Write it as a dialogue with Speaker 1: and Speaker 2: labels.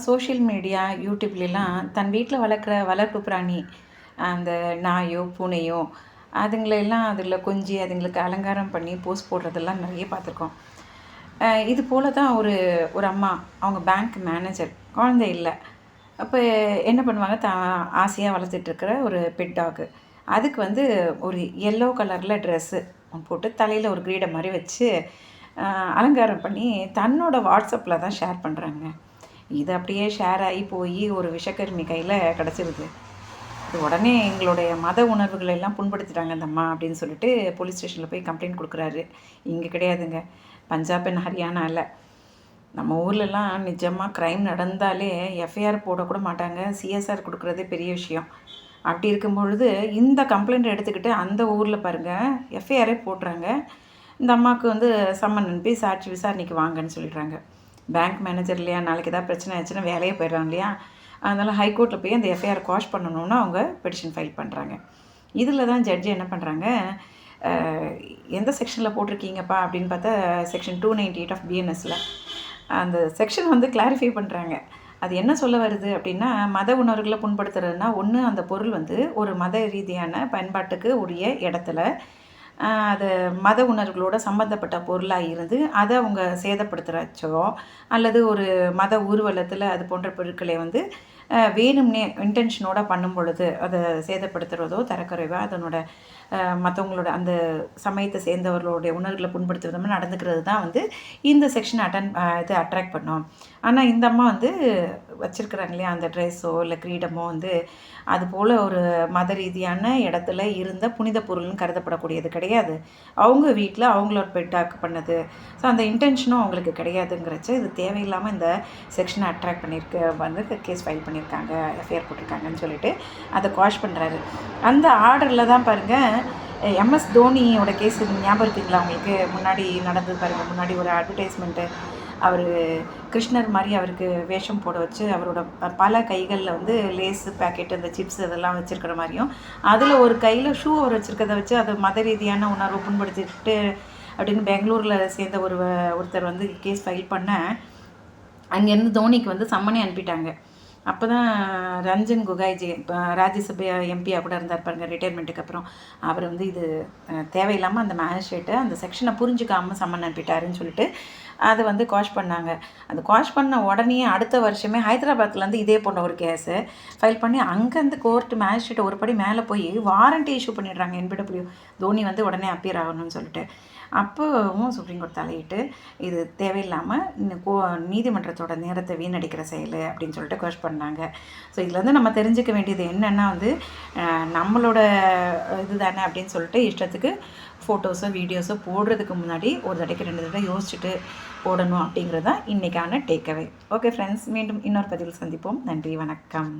Speaker 1: Social media, யூடியூப்லலாம் தன் வீட்ல வளர்க்குற வளர்ப்பு பிராணி, அந்த நாயோ, பூனையோ அதுங்களெல்லாம் அதில கொஞ்சி அதுங்களுக்கு அலங்காரம் பண்ணி போஸ்ட் போடுறதெல்லாம் நிறைய பார்த்துருக்கோம். இது போல தான் ஒரு ஒரு அம்மா, அவங்க பேங்க் மேனேஜர், குழந்தை இல்ல. அப்ப என்ன பண்ணுவாங்க, ஆசையா வளர்த்துட்ருக்கிற ஒரு பெட் டாகு. அதுக்கு வந்து ஒரு எல்லோ கலர்ல ட்ரெஸ்ஸு போட்டு தலையில ஒரு கிரீடம் மாரி வச்சு அலங்காரம் பண்ணி தன்னோட வாட்ஸ்அப்பில தான் ஷேர் பண்ணுறாங்க. இது அப்படியே ஷேர் ஆகி போய் ஒரு விஷக்கருமி கையில் கிடச்சிருது. இது உடனே எங்களுடைய மத உணர்வுகளை எல்லாம் புண்படுத்திட்டாங்க அந்த அம்மா அப்படின்னு சொல்லிட்டு போலீஸ் ஸ்டேஷனில் போய் கம்ப்ளைண்ட் கொடுக்குறாரு. இங்கே கிடையாதுங்க, பஞ்சாப் அண்ட் ஹரியானாவில். நம்ம ஊர்லலாம் நிஜமாக க்ரைம் நடந்தாலே எஃப்ஐஆர் போடக்கூட மாட்டாங்க, சிஎஸ்ஆர் கொடுக்குறதே பெரிய விஷயம். அப்படி இருக்கும் பொழுது இந்த கம்ப்ளைண்ட் எடுத்துக்கிட்டு அந்த ஊரில் பாருங்கள் எஃப்ஐஆரே போடுறாங்க. இந்த அம்மாவுக்கு வந்து சம்மன் அனுப்பி சாட்சி விசாரணைக்கு வாங்கன்னு சொல்லிடுறாங்க. பேங்க் மேனேஜர் இல்லையா, நாளைக்கு ஏதாவது பிரச்சனை ஆச்சுன்னா வேலையே போயிடுறாங்க இல்லையா. அதனால் ஹைகோர்ட்டில் போய் அந்த எஃப்ஐஆர் குவாஷ் பண்ணணும்னு அவங்க பெட்டிஷன் ஃபைல் பண்ணுறாங்க. இதில் தான் ஜட்ஜி என்ன பண்ணுறாங்க, எந்த செக்ஷனில் போட்டிருக்கீங்கப்பா அப்படின்னு பார்த்தா செக்ஷன் 298 ஆஃப் பிஎன்எஸில் அந்த செக்ஷன் வந்து கிளாரிஃபை பண்ணுறாங்க. அது என்ன சொல்ல வருது அப்படின்னா, மத உணர்வுகளை புண்படுத்துறதுனா, ஒன்று அந்த பொருள் வந்து ஒரு மத ரீதியான பயன்பாட்டுக்கு உரிய இடத்துல அது மத உணர்வுகளோட சம்மந்தப்பட்ட பொருளாக இருந்து அதை அவங்க சேதப்படுத்துகிறச்சோ, அல்லது ஒரு மத ஊர்வலத்தில் அது போன்ற பொருட்களை வந்து வேணும்னே இன்டென்ஷனோட பண்ணும் பொழுது அதை சேதப்படுத்துகிறதோ, தரக்குறைவா அதனோட மற்றவங்களோட அந்த சமயத்தை சேர்ந்தவர்களுடைய உணர்வுகளை புண்படுத்துவதும் நடந்துக்கிறது தான் வந்து இந்த செக்ஷன் இது அட்ராக்ட் பண்ணும். ஆனால் இந்த அம்மா வந்து வச்சுருக்குறாங்க இல்லையா, அந்த ட்ரெஸ்ஸோ இல்லை கிரீடமோ வந்து அது போல் ஒரு மத ரீதியான இடத்துல இருந்த புனித பொருள்னு கருதப்படக்கூடியது கிடையாது. அவங்க வீட்டில் அவங்களோட பெட்டாக்கு பண்ணது. ஸோ அந்த இன்டென்ஷனும் அவங்களுக்கு கிடையாதுங்கிறச்ச இது தேவையில்லாமல் இந்த செக்ஷனை அட்ராக்ட் பண்ணியிருக்கு வந்து கேஸ் ஃபைல் பண்ணியிருக்காங்க, எஃப்ஐஆர் போட்டிருக்காங்கன்னு சொல்லிட்டு அதை குவாஷ் பண்ணுறாரு. அந்த ஆர்டரில் தான் பாருங்கள் எம்எஸ் தோனியோட கேஸ் ஞாபகம் இருக்குங்களா உங்களுக்கு? முன்னாடி நடந்தது பாருங்கள். முன்னாடி ஒரு அட்வர்டைஸ்மெண்ட்டு, அவர் கிருஷ்ணர் மாதிரி அவருக்கு வேஷம் போட வச்சு அவரோட பல கைகளில் வந்து லேஸு பேக்கெட்டு, இந்த சிப்ஸ் இதெல்லாம் வச்சுருக்கிற மாதிரியும், அதில் ஒரு கையில் ஷூ அவர் வச்சுருக்கிறத வச்சு அது மத ரீதியான உணர்வு புண்படுத்திட்டு அப்படின்னு பெங்களூரில் சேர்ந்த ஒருத்தர் வந்து கேஸ் ஃபைல் பண்ண, அங்கேருந்து தோனிக்கு வந்து சம்மனே அனுப்பிட்டாங்க. அப்போ தான் ரஞ்சன் கோகாய்ஜி, இப்போ ராஜ்யசபா எம்பியாக கூட இருந்தார் பாருங்கள் ரிட்டையர்மெண்ட்டுக்கு அப்புறம், அவர் வந்து இது தேவையில்லாமல் அந்த மேஜிஸ்ட்ரேட்டை அந்த செக்ஷனை புரிஞ்சுக்காமல் சம்மன் அனுப்பிட்டாருன்னு சொல்லிட்டு அதை வந்து குவாஷ் பண்ணாங்க. அந்த குவாஷ் பண்ண உடனே அடுத்த வருஷமே ஹைதராபாத்லேருந்து இதே போன்ற ஒரு கேஸு ஃபைல் பண்ணி அங்கேருந்து கோர்ட்டு மேஜிஸ்ட்ரேட்டை ஒரு படி மேலே போய் வாரண்ட்டி இஷ்யூ பண்ணிடுறாங்க. என்பிடபிள்யூ தோனி வந்து உடனே அப்பியர் ஆகணும்னு சொல்லிட்டு. அப்போவும் சுப்ரீம் கோர்ட் தலையிட்டு இது தேவையில்லாமல் நீதிமன்றத்தோட நேரத்தை வீணடிக்கிற செயல் அப்படின்னு சொல்லிட்டு குவாஷ் பண்ணாங்க. ஸோ இதுலேருந்து நம்ம தெரிஞ்சுக்க வேண்டியது என்னென்னா வந்து நம்மளோட இது தானே அப்படின்னு சொல்லிட்டு இஷ்டத்துக்கு ஃபோட்டோஸோ வீடியோஸோ போடுறதுக்கு முன்னாடி ஒரு தடவைக்கு 2 தடவை யோசிச்சுட்டு போடணும் அப்படிங்கிறது தான் இன்றைக்கான டேக்அவே. ஓகே ஃப்ரெண்ட்ஸ், மீண்டும் இன்னொரு பதிவில் சந்திப்போம். நன்றி, வணக்கம்.